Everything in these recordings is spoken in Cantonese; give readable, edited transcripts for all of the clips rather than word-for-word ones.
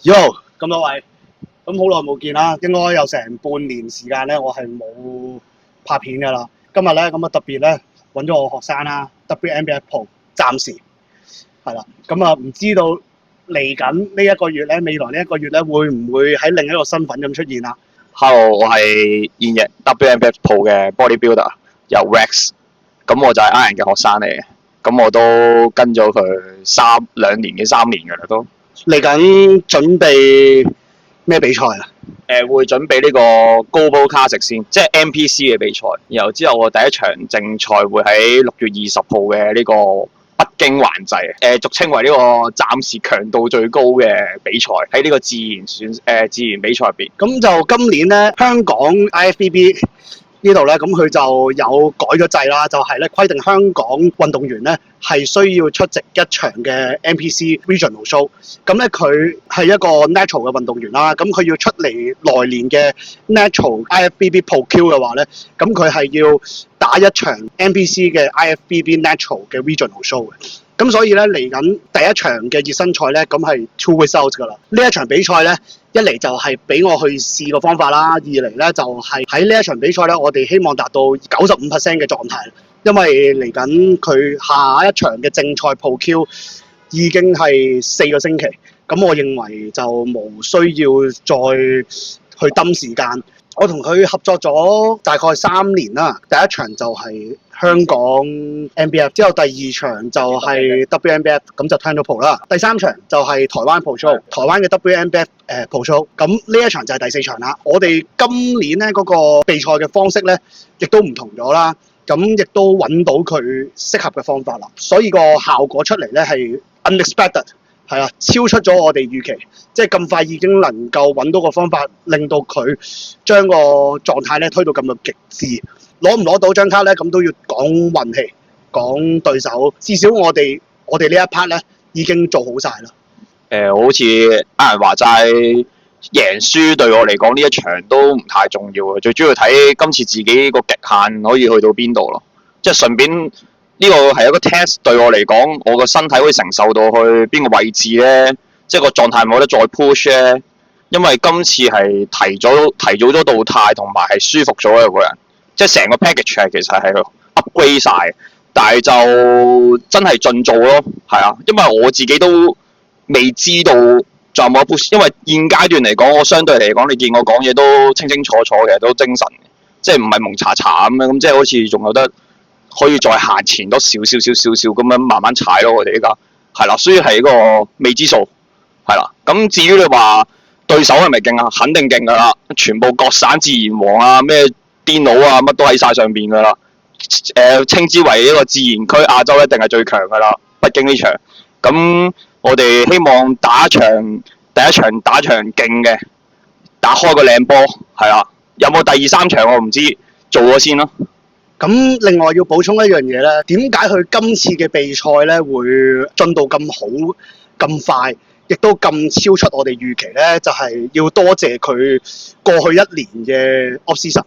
Yo，咁多位，咁好耐冇見啦，應該有成半年時間咧，我係冇拍片噶啦。今日咧咁啊特別咧揾咗我學生啦，WNBF Pro，暫時係啦。咁啊唔知道嚟緊呢一個月咧，未來呢一個月咧，會唔會喺另一個身份咁出現啦？ Hello，我係現役 WNBF Pro 嘅 bodybuilder，由 Rex，咁我就係 Iron 嘅學生嚟嘅，咁我都跟咗佢兩年嘅3年㗎啦都。嚟緊準備咩比賽啊？會準備呢個 Global Classic 先，即係 NPC 嘅比賽。然後之後我第一場正賽會喺6月20號嘅呢個北京環祭，俗稱為呢個暫時強度最高嘅比賽，喺呢個自然比賽入邊。咁就今年咧，香港 IFBB 呢度咧，咁佢就有改咗制啦，就係咧規定香港運動員咧係需要出席一場嘅 NPC Regional Show。咁咧佢係一個 natural 嘅運動員啦，咁佢要出嚟來年嘅 natural IFBB Pro Q 嘅話咧，咁佢係要打一場 NPC 嘅 IFBB natural 嘅 Regional Show 嘅。咁所以咧嚟緊第一場嘅熱身賽咧，咁係 2 weeks out 㗎啦。呢一場比賽咧，一嚟就係俾我去試個方法啦，二嚟咧就係喺呢一場比賽咧，我哋希望達到95%嘅狀態，因為嚟緊佢下一場嘅正賽 Pro Q 已經係4個星期，咁我認為就無需要再去抌時間。我同佢合作咗大概3年啦，第一場就係香港 NBF， 之後第二場就係 WNBF， 咁就 Turn Pro 啦。第三場就係台灣 Pro Show， 台灣嘅 WNBF Pro Show。咁呢一場就係第4場啦。我哋今年咧嗰個比賽嘅方式咧，亦都唔同咗啦。咁亦都揾到佢適合嘅方法啦，所以個效果出嚟咧係 unexpected。係啊，超出咗我哋預期，即係咁快已經能夠揾到個方法，令到佢將個狀態咧推到咁嘅極致。攞唔攞到張卡咧，咁都要講運氣，講對手。至少我哋呢一 part 咧已經做好晒啦。好似啱人話齋，贏輸對我嚟講呢一場都唔太重要嘅，最主要睇今次自己個極限可以去到邊度咯。即係順便。呢個係一個 test 對我嚟講，我個身體可以承受到去邊個位置咧？即係個狀態冇得再 push 咧。因為今次係提早咗動態，同埋係舒服咗嘅個人，即係成個 package 係其實係 upgrade 曬，但係就真係盡做咯，係啊。因為我自己都未知道仲有冇 push，因為現階段嚟講，我相對嚟講，你見我講嘢都清清楚楚嘅，都精神，即係唔係蒙查查咁樣，咁即係好似仲有得。可以再行前多少少咁樣慢慢踩咯，我哋依家係啦，所以係一個未知數係啦。咁至於你話對手係咪勁啊？肯定勁㗎啦，全部各省自然王啊，咩癲佬啊，乜都喺晒上邊㗎啦。稱之為一個自然區亞洲一定係最強㗎啦，北京呢場。咁我哋希望第一場打場勁嘅，打開個靚波係啦。有冇第2、3場我唔知，做咗先咯。咁另外要補充一樣嘢咧，點解佢今次嘅比賽咧會進度咁好、咁快，亦都咁超出我哋預期咧？就係要多謝佢過去1年嘅 off season。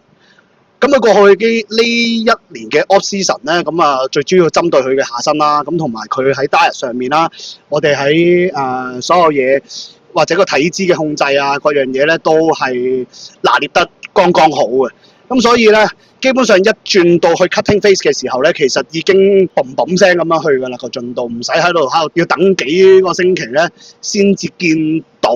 咁佢過去呢1年嘅 off season 咧，咁啊最主要針對佢嘅下身啦，咁同埋佢喺 diet 上面啦，我哋喺所有嘢或者個體脂嘅控制啊，各樣嘢咧都係拿捏得剛剛好嘅。咁所以咧，基本上一轉到去 cutting phase 嘅時候咧，其實已經嘣嘣聲咁樣去㗎啦，個進度，唔使喺度要等幾個星期咧，先至見到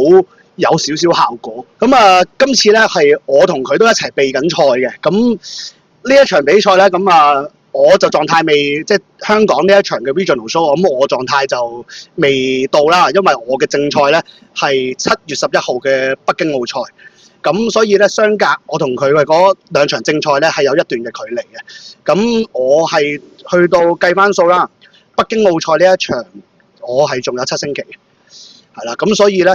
有少少效果。咁啊，今次咧係我同佢都一齊備緊賽嘅。咁呢一場比賽咧，咁啊我就狀態未，即係香港呢一場嘅 Regional Show，咁我狀態就未到啦，因為我嘅正賽咧係7月11號嘅北京奧賽。咁所以咧，相隔我同佢嘅嗰2場正賽咧係有一段嘅距離嘅。咁我係去到計翻數啦，北京奧賽呢一場我係仲有7星期嘅，係啦。咁所以咧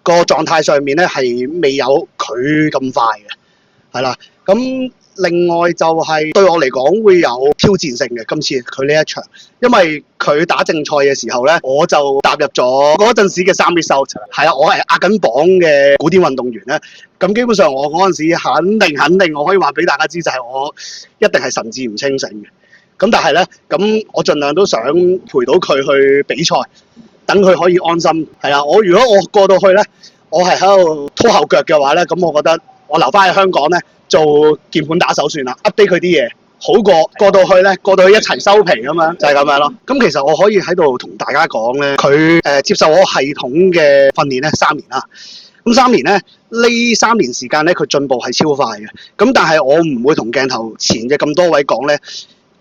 個狀態上面咧係未有佢咁快嘅，係啦。咁另外就係對我嚟講會有挑戰性嘅，今次佢呢一場，因為佢打正賽嘅時候咧，我就踏入咗嗰陣時嘅3 result， 係啊，我係壓緊榜嘅古典運動員咧。咁基本上我嗰陣時肯定，我可以話俾大家知就係我一定係神志唔清醒嘅。咁但係咧，咁我盡量都想陪到佢去比賽，等佢可以安心。係啊，如果我過到去咧，我係喺度拖後腳嘅話咧，咁我覺得我留翻喺香港咧做鍵盤打手算啦，update 佢啲嘢，好過到去一齊收皮咁樣，就係咁樣咯。咁其實我可以喺度同大家講咧，佢接受我系統嘅訓練咧3年啦。咁3年咧，呢3年時間咧，佢進步係超快嘅。咁但係我唔會同鏡頭前嘅咁多位講咧，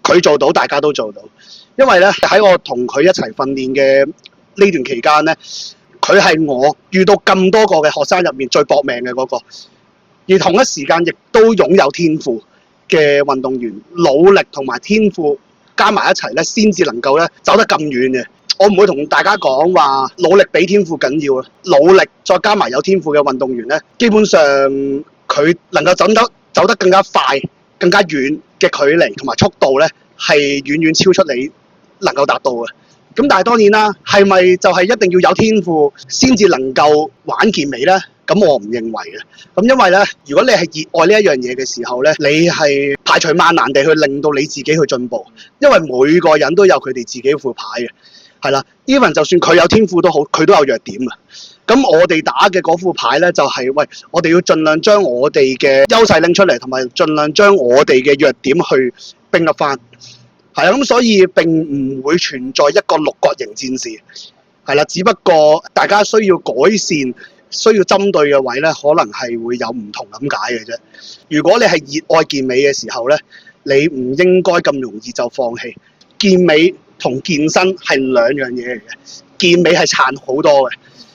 佢做到，大家都做到。因為咧喺我同佢一齊訓練嘅呢段期間咧，佢係我遇到咁多個嘅學生入面最搏命嘅嗰個，而同一時間亦都擁有天賦嘅運動員，努力同埋天賦加埋一齊咧，先至能夠咧走得咁遠嘅。我唔會同大家講話努力比天賦緊要啊！努力再加埋有天賦嘅運動員咧，基本上佢能夠走得更加快、更加遠嘅距離同埋速度咧，係遠遠超出你能夠達到嘅。咁但係當然啦，係咪就係一定要有天賦先至能夠玩健美咧？咁我唔認為嘅。咁因為咧，如果你係熱愛呢一樣嘢嘅時候咧，你係排除萬難地去令到你自己去進步，因為每個人都有佢哋自己副牌嘅。係啦 even 就算佢有天賦都好，佢都有弱點啊。咁我哋打嘅嗰副牌咧，就係喂，我哋要盡量將我哋嘅優勢拎出嚟，同埋盡量將我哋嘅弱點去冰粒翻。係啦，咁所以並唔會存在一個六角形戰士。係啦，只不過大家需要改善、需要針對嘅位咧，可能係會有唔同咁解嘅啫。如果你係熱愛健美嘅時候咧，你唔應該咁容易就放棄。健美同健身係兩樣嘢嚟嘅，健美係撐好多嘅，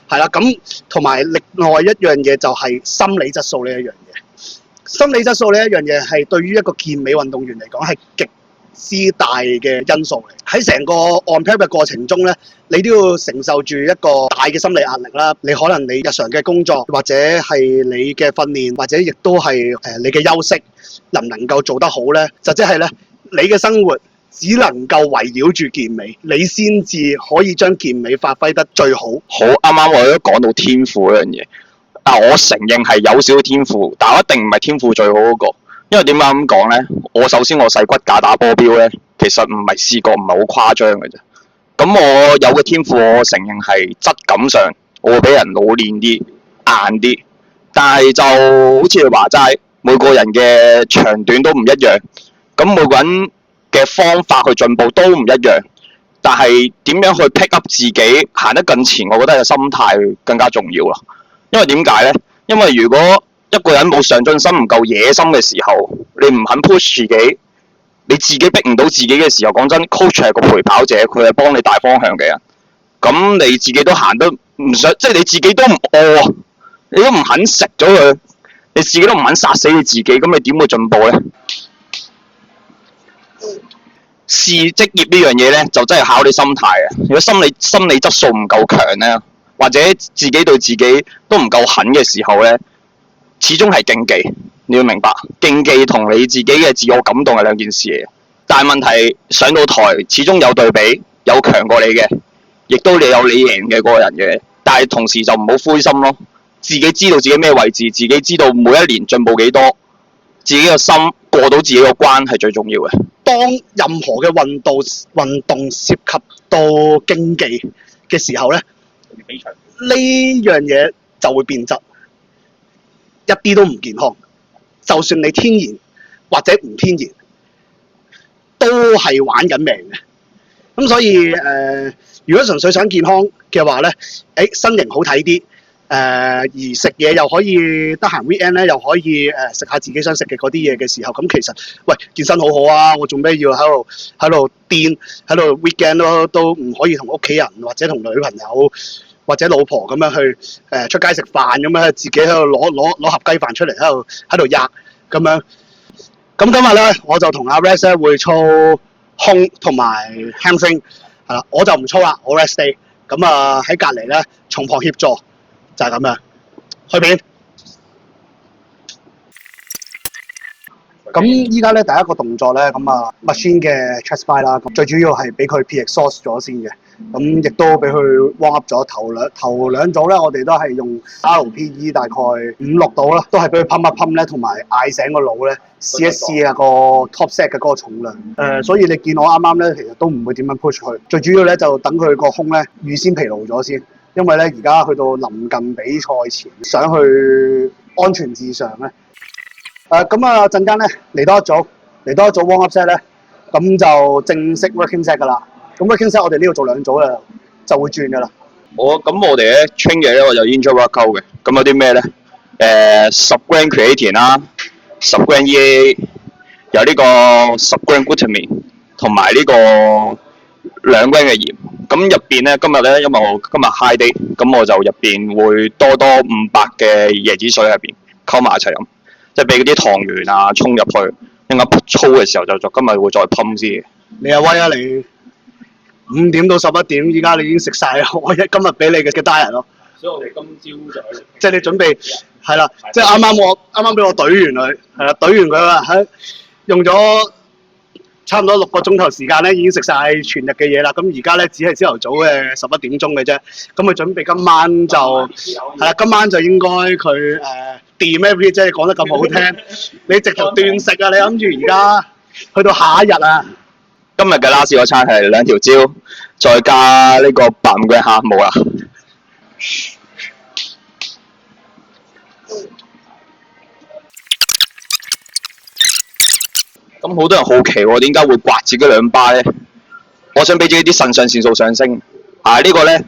係啦。咁同埋另外一樣嘢就係心理質素呢一樣嘢。心理質素呢一樣嘢係對於一個健美運動員嚟講係極之大嘅因素嚟。喺成個 on prep 嘅過程中咧，你都要承受住一個大嘅心理壓力啦。你可能你日常嘅工作，或者係你嘅訓練，或者亦都係你嘅休息，能唔能夠做得好咧？就即係咧，你嘅生活只能夠圍繞住健美，你先至可以將健美發揮得最好。好，啱啱我都講到天賦嗰樣嘢，但我承認係有少少天賦，但我一定唔係天賦最好嗰個。因為點解咁講咧？我首先我細骨架打波標咧，其實唔係試過，唔係好誇張嘅啫。咁我有嘅天賦，我承認係質感上我會比人老練啲、硬啲，但係就好似你話齋，每個人嘅長短都唔一樣，咁每個人嘅方法去進步都唔一樣，但係點樣去 pick up 自己行得更前，我覺得係心態更加重要咯。因為點解咧？因為如果一個人冇上進心、唔夠野心嘅時候，你唔肯 push 自己，你自己逼唔到自己嘅時候，講真 ，coach 係個陪跑者，佢係幫你大方向嘅人。咁你自己都行得唔想，即係你自己都唔餓啊，你都唔肯食咗佢，你自己都唔肯殺死你自己，咁你點會進步咧？試職業呢樣嘢咧，就真係考你心態啊！如果心理質素唔夠強咧，或者自己對自己都唔夠狠嘅時候咧，始終係競技。你要明白，競技同你自己嘅自我感動係兩件事嚟嘅。但係問題上到台，始終有對比，有強過你嘅，亦都你有你贏嘅嗰個人嘅。但係同時就唔好灰心咯，自己知道自己咩位置，自己知道每一年進步幾多，自己嘅心過到自己個關係最重要嘅。當任何嘅運動涉及到競技嘅時候咧，呢樣嘢就會變質，一啲都唔健康。就算你天然或者唔天然，都係玩緊命嘅。咁所以如果純粹想健康嘅話咧，身形好睇啲，而食嘢又可以得閒 weekend 咧，又可以食下自己想食嘅嗰啲嘢嘅時候，咁其實喂健身好好啊！我做咩要喺度癲，喺度 weekend 都唔可以同屋企人或者同女朋友或者老婆咁樣去出街食飯咁樣，自己喺度攞盒雞飯出嚟喺度吔咁樣。咁今日咧，我就同阿 Rex 咧會操胸同埋 hamstring 係啦，我就唔操啦，我 rest day。咁啊喺隔離咧從旁協助，就係咁樣。去片。咁依家咧第一個動作咧，咁啊 machine 嘅 chest fly 啦，最主要係俾佢 pre-exhaust 咗先嘅。咁亦都俾佢 warm up 咗頭兩組咧，我哋都係用 RPE 大概5-6度啦，都係俾佢噴一噴咧，同埋嗌醒個腦咧，試一試下個 top set 嘅嗰個重量。所以你見我啱啱咧，其實都唔會點樣 push 佢，最主要咧就等佢個胸咧預先疲勞咗先，因為咧而家去到臨近比賽前，想去安全至上咧。咁啊陣間咧嚟多一組 warm up set 咧，咁就正式 working set 噶啦。咁 working set 我哋呢度做2組啦，就會轉噶啦。咁我哋咧 train 嘅咧，我就 intro workout 嘅。咁有啲咩咧？10 gram creatine 啦，10 gram EAA， 有呢個10 gram glutamine， 同埋呢個2 gram 嘅鹽。咁入邊咧，今日咧，因為我今日 high day， 咁我就入邊會多500嘅椰子水入邊溝埋一齊飲，即係俾嗰啲糖原啊衝入去。應該操嘅時候就今日會再噴先。你阿威啊你！5點到11點，依家你已經食晒我今日俾你嘅 diet 咯。所以我哋今朝就即係你準備係啦，即係啱啱俾我懟完佢，係啦，懟完佢啦，用咗差唔多6個鐘頭時間咧，已經食晒全日嘅嘢啦。咁而家咧只係朝頭早嘅11點鐘嘅啫。咁佢準備今晚就係啦，今晚就應該佢掂 every 即係講得咁好聽，你直頭斷食啊！你諗住而家去到下一日啊！今日嘅 last 嗰餐係2條蕉，再加呢個85 gram 蝦冇啦。咁好多人好奇喎，點解會刮自己2巴咧？我想俾自己啲腎上腺素上升。呢個咧，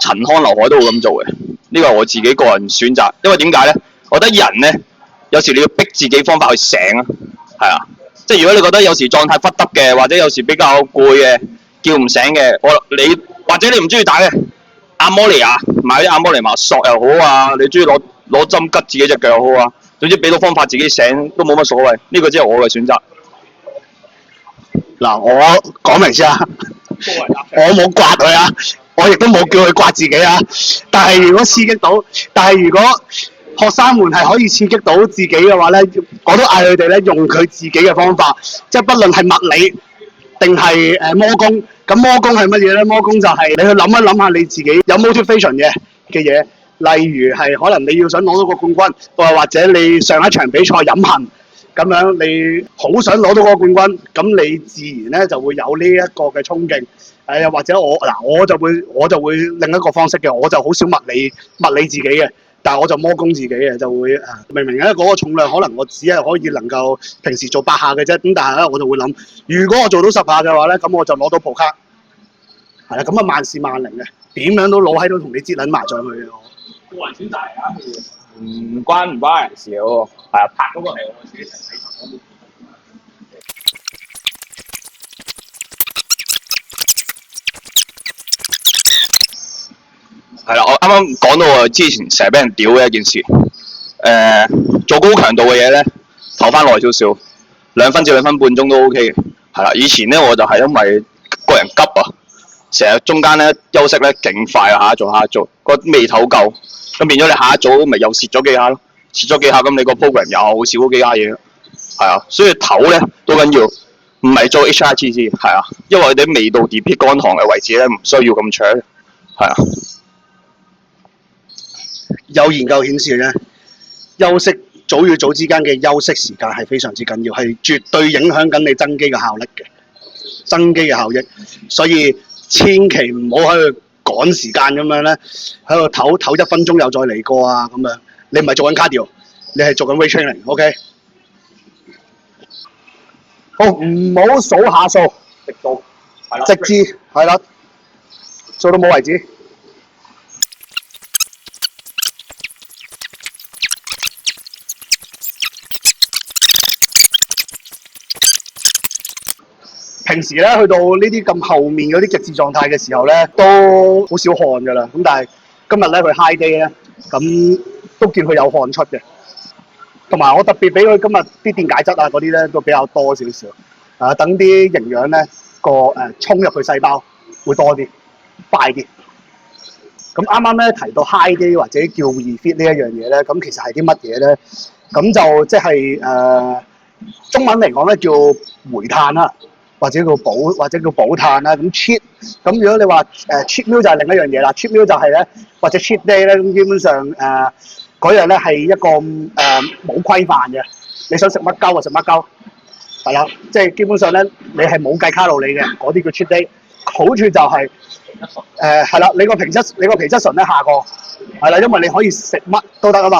陳康、劉海都會咁做嘅。呢個係我自己個人選擇，因為點解咧？我覺得人咧，有時你要逼自己方法去醒啊，係啊。即係如果你覺得有時狀態忽得嘅，或者有時比較攰嘅，叫唔醒嘅，你或者你唔中意打嘅按摩尼亞，買啲按摩尼亞索又好啊，你中意攞針拮自己隻腳又好啊，總之俾到方法自己醒都冇乜所謂。呢個只係我嘅選擇。嗱，我講明先啊，我冇刮佢啊，我亦都冇叫佢刮自己啊。但係如果學生們係可以刺激到自己嘅話咧，我都嗌佢哋咧用佢自己嘅方法，即係不論係物理定係魔功。咁魔功係乜嘢咧？魔功就係你去諗一諗下你自己有 motivation 嘅嘢，例如係可能你要想攞到個冠軍，或者你上一場比賽飲恨咁樣，你好想攞到個冠軍，咁你自然咧就會有呢一個嘅衝勁。又或者我就會另一個方式嘅，我就好少物理自己嘅。但係我就魔攻自己嘅，就會明明咧嗰個重量可能我只係可以能夠平時做8下嘅啫，咁但係咧我就會諗，如果我做到10下嘅話咧，咁我就攞到普卡，係啦，咁啊萬事萬靈嘅，點樣都攞喺度同你擠撚麻將去嘅。個人選擇嚟啊，唔關人事嘅喎，係啊，拍嗰個係我自己睇頭。係啦，我啱啱講到我之前成日俾人屌嘅一件事，做高強度嘅嘢咧，唞翻耐少少，2分至2分半鐘都 OK 嘅。係啦，以前咧我就係因為個人急啊，成日中間咧休息咧勁快啊，下一做，個未唞夠，咁變咗你下一組咪又蝕咗幾下咯，蝕咗幾下咁你個 program 又少咗幾下嘢，係啊，所以唞咧都緊要，唔係做 HIIT 係啊，因為你未到 DP 肝糖嘅位置咧，唔需要咁長，係啊。有研究顯示咧，組與組之間嘅休息時間係非常之緊要，係絕對影響緊你增肌嘅效益。所以千祈唔好喺度趕時間咁樣咧，喺度唞1分鐘又再嚟過啊咁樣。你唔係做緊 cardio，你係做緊 weight training，OK？好，唔好數下數，直至係啦，做到冇為止。平時咧去到呢啲咁後面嗰啲極致狀態嘅時候咧，都好少汗㗎啦。咁但係今日咧佢 high day 咧，咁都見佢有汗出嘅。同埋我特別俾佢今日啲電解質啊嗰啲咧都比較多少少，等啲營養咧衝入去細胞會多啲、快啲。咁啱啱咧提到 high day 或者叫 refit 呢一樣嘢咧，咁其實係啲乜嘢咧？咁就即係中文嚟講咧叫煤炭啦。或者叫補碳啦，咁 cheat 咁如果你話cheat meal 就係另一樣嘢啦。cheat meal 就係咧，或者 cheat day 咧，咁基本上嗰樣咧係一個冇規範嘅，你想食乜鳩就食乜鳩，係啦，即係基本上咧你係冇計卡路里嘅，嗰啲叫 cheat day。好處就係係啦，你個皮質醇咧下降係啦，因為你可以食乜都得啊嘛。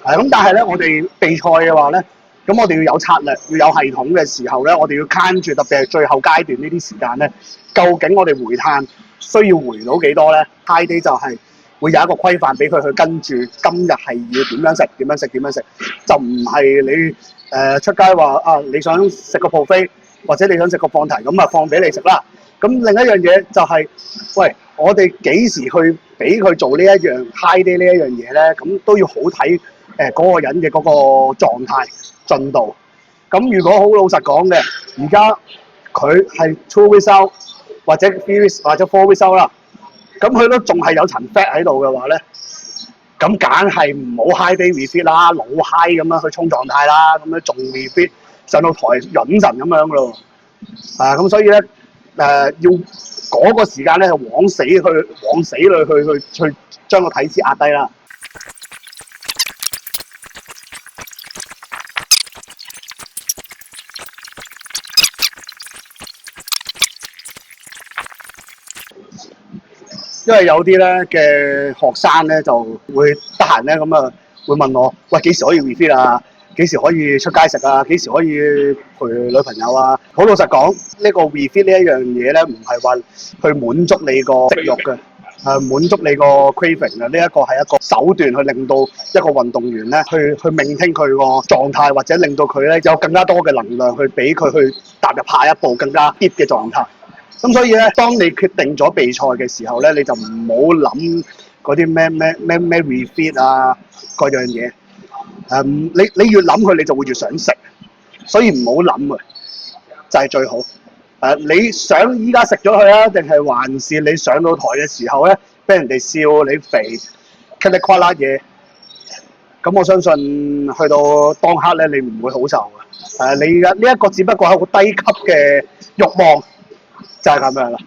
咁，但係咧我哋備賽嘅話咧，咁我哋要有策略，要有系統嘅時候咧，我哋要慳住，特別係最後階段呢啲時間咧，究竟我哋回碳需要回到幾多咧 ？High day 就係會有一個規範俾佢去跟住，今日係要點樣食，點樣食，點樣食，就唔係你出街話啊，你想食個 buffet 或者你想食個放題，咁啊放俾你食啦。咁另一樣嘢就係、喂，我哋幾時去俾佢做呢一樣 high day 呢一樣嘢咧？咁都要好睇嗰個人嘅嗰個狀態進度。咁如果好老實講嘅，而家佢係 two weeks out 或者 three weeks 或者 four weeks out 啦，咁佢都仲係有層 fat 喺度嘅話咧，咁梗係唔好 high day refit 啦，老 high 咁樣去衝狀態啦，咁樣仲 refit 上到台穩陣咁樣咯。咁所以咧要嗰個時間咧係往死裏去將個體脂壓低啦。因為有啲咧嘅學生咧就會得閒咧咁啊，會問我：喂，幾時可以 refit 啊？幾時可以出街食啊？幾時可以陪女朋友啊？好老實講，呢個 refit 呢一樣嘢咧，唔係話去滿足你個食慾嘅，滿足你個 craving 啊！呢一個係一個手段去令到一個運動員咧，去maintain佢個狀態，或者令到佢咧有更加多嘅能量去俾佢去踏入下一步更加 deep 嘅狀態。咁所以咧，當你決定咗備賽嘅時候咧，你就唔好諗嗰啲咩 refit 啊嗰樣嘢。你越諗佢，你就會越想食，所以唔好諗啊，就係最好。你想依家食咗佢啊，定係還是你上到台嘅時候咧，俾人哋笑你肥，茄哩夸啦嘢？咁我相信去到當刻咧，你唔會好受嘅。你嘅呢一個只不過係好低級嘅慾望。就係咁樣啦，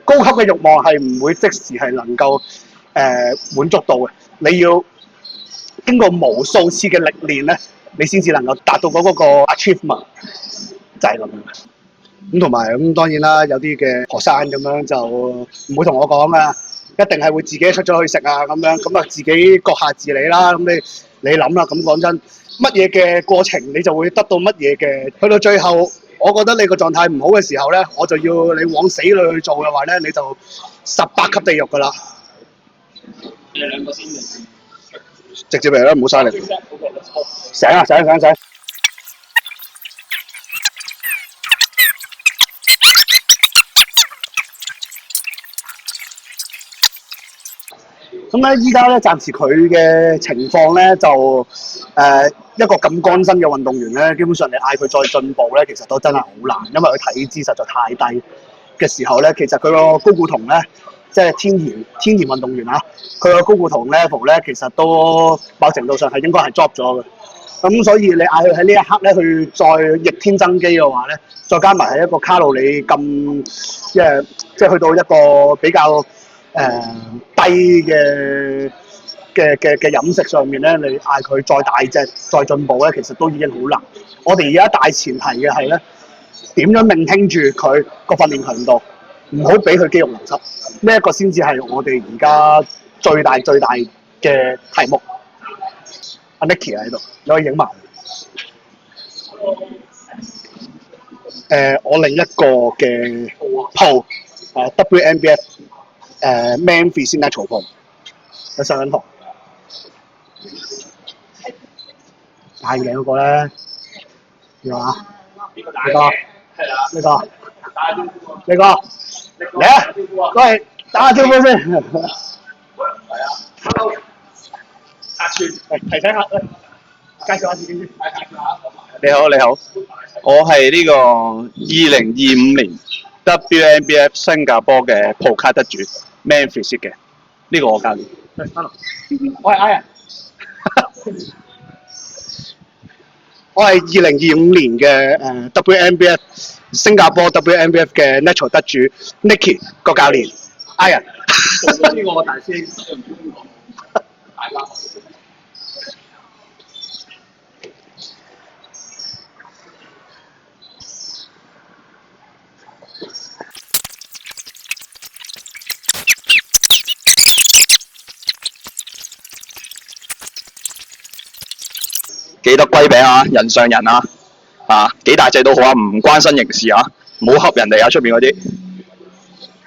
高級嘅慾望係唔會即時係能夠滿足到嘅，你要經過無數次嘅歷練咧，你先至能夠達到嗰個 achievement，就係咁樣。咁同埋咁當然啦，有啲嘅學生咁樣就唔會同我講啊，一定係會自己出咗去食啊咁樣，咁啊自己閣下自理啦。咁你諗啦，咁講真，乜嘢嘅過程你就會得到乜嘢嘅，去到最後。我覺得你個狀態唔好嘅時候咧，我就要你往死裏去做嘅話咧，你就18級地獄噶啦。你兩個先嚟，直接嚟啦，唔好嘥力。醒啊！醒！咁咧，依家咧暫時佢嘅情況咧就一個咁乾身嘅運動員咧，基本上你嗌佢再進步咧，其實都真係好難，因為佢體脂實在太低嘅時候咧，其實佢個睾固酮咧，即係天然運動員啊，佢個睾固酮 level 咧，其實都某程度上係應該係 drop 咗嘅。咁所以你嗌佢喺呢一刻咧去再逆天增肌嘅話咧，再加埋係一個卡路里咁即係去到一個比較低嘅飲食上面咧，你嗌佢再大隻再進步咧，其實都已經好難。我哋而家大前提嘅係咧，點樣maintain住佢個訓練強度，唔好俾佢肌肉流失。呢一個先至係我哋而家最大嘅題目。阿 Nicky 喺度，你可以影埋。我另一個嘅鋪WNBF Man Physique Natural 鋪，有上緊堂。大頸嗰個咧，你話？呢個大嘅，係啊，呢個，打下招呼啊！呢個，嚟啊！過嚟打下招呼先。係啊，Hello，阿全，提醒下，介紹下自己先，介紹下。你好，我係呢個2025年 WNBF 新加坡嘅鋪卡得主 Man Physique 嘅，呢個我教練。Hello，我係 Ian，我係2025年嘅WNBF 新加坡 WNBF 嘅 Natural 得主 Nicky 個教練 Ian。呢個大師兄，大家好。記得龜餅啊，人上人啊，幾大隻都好啊，唔關身形事啊，唔好恰人哋啊，出邊嗰啲。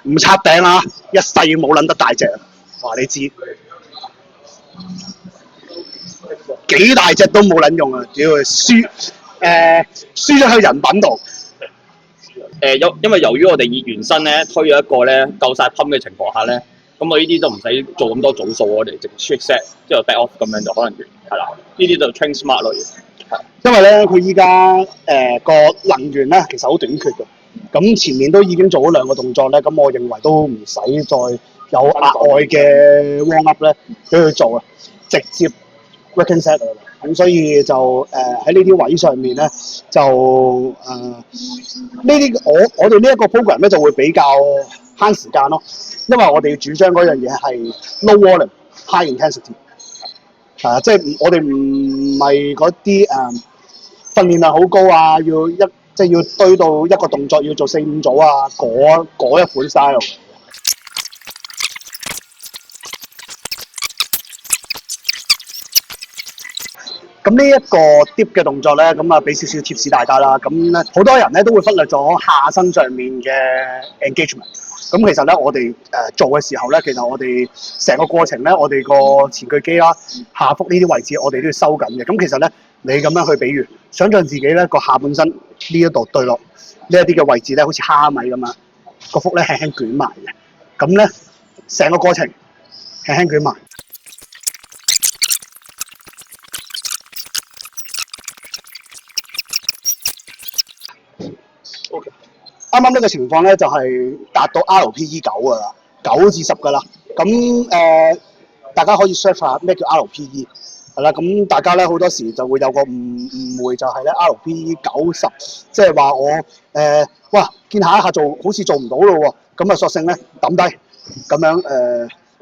唔插餅啊！一世冇撚得大隻，話你知幾大隻都冇撚用啊！屌輸輸咗喺人品度。因為由於我哋以原身咧推咗一個咧夠晒噴嘅情況下咧，咁我呢啲都唔使做咁多組數，我哋直接 set 之後 back off 咁樣就可能完，係啦。呢啲就 train smart 咯。因為咧佢依家個能源咧其實好短缺嘅，咁前面都已經做咗2個動作咧，咁我認為都唔使再有額外嘅 warm up 咧俾佢做啊，直接 working set 啊，咁所以就喺呢啲位上面咧就呢啲我哋呢一個 program 咧就會比較慳時間咯，因為我哋主張嗰樣嘢係 low volume high intensity。即係我哋唔係嗰啲訓練量好高啊，要堆到一個動作要做4、5組啊，嗰一款 style。咁呢一個 dip 嘅動作咧，咁啊俾少少 tips 大家啦。咁咧好多人咧都會忽略咗下身上面嘅 engagement。咁其實咧，我哋做嘅時候咧，其實我哋成個過程咧，我哋個前鋸肌啦、下腹呢啲位置，我哋都要收緊嘅。咁其實咧，你咁樣去比喻，想像自己咧個下半身呢一度對落呢一啲嘅位置咧，好似蝦米咁樣，個腹咧輕輕捲埋嘅。咁咧，成個過程輕輕捲埋。啱啱呢個情況咧，就係達到 RPE 9㗎啦，9至10㗎啦。咁大家可以 search 下咩叫 RPE 係啦。咁大家咧好多時就會有個誤會，就係咧 RPE 9、10，即係話我哇見下一下做好似做唔到咯喎，咁啊索性咧抌低咁樣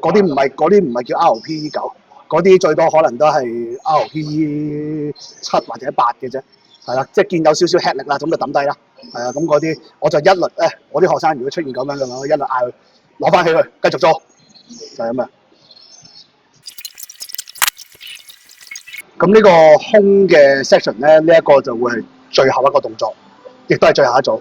嗰啲唔係叫 RPE 9，嗰啲最多可能都係 RPE 7或者8嘅啫。係啦，即係見有少少吃力啦，咁就抌低啦。係啊，咁嗰啲我就一律我啲學生如果出現咁樣嘅話，我一律嗌佢攞翻起佢，繼續做，就係咁啊。咁呢個胸嘅 section 咧，呢一個就會係最後一個動作，亦都係最後一組。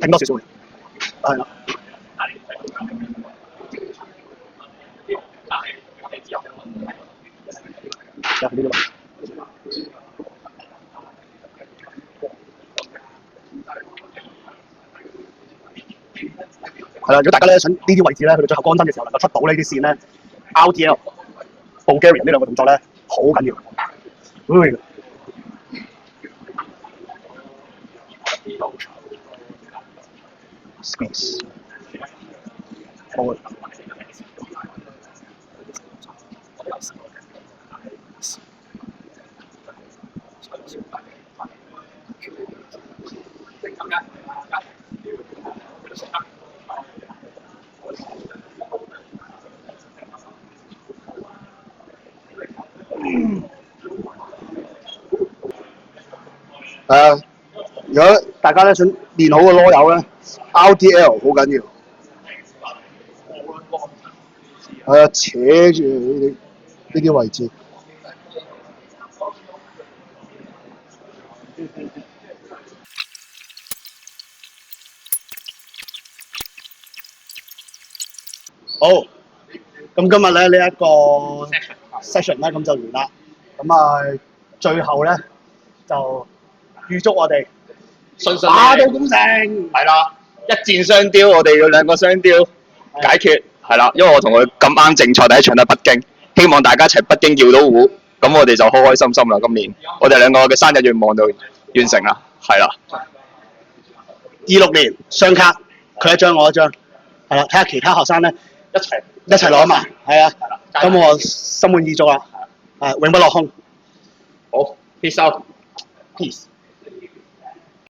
頂多少少嘅，係啦。係啦，如果大家咧想呢啲位置咧去到最後乾身嘅時候能夠出到呢啲線咧 ，RDL、Bulgarian 呢2個動作咧好緊要。Squeeze forward。如果大家咧想練好個囉柚咧 ，RDL 好緊要。係啊，扯住呢啲位置。好，咁今日咧呢一個 session 咧咁就完啦。咁啊，最後咧就預祝我哋打到攻城。係啦，一箭雙雕，我哋要2個雙雕解決。係啦，因為我同佢咁啱正賽第一場都係北京，希望大家一齊北京叫到糊，咁我哋就開開心心啦。今年我哋2個嘅生日願望就完成啦，係啦。26年雙卡，佢一張我一張，係啦，睇下其他學生咧一齊攞埋，係啊，咁我心滿意足啦，永不落空。好，peace out，peace。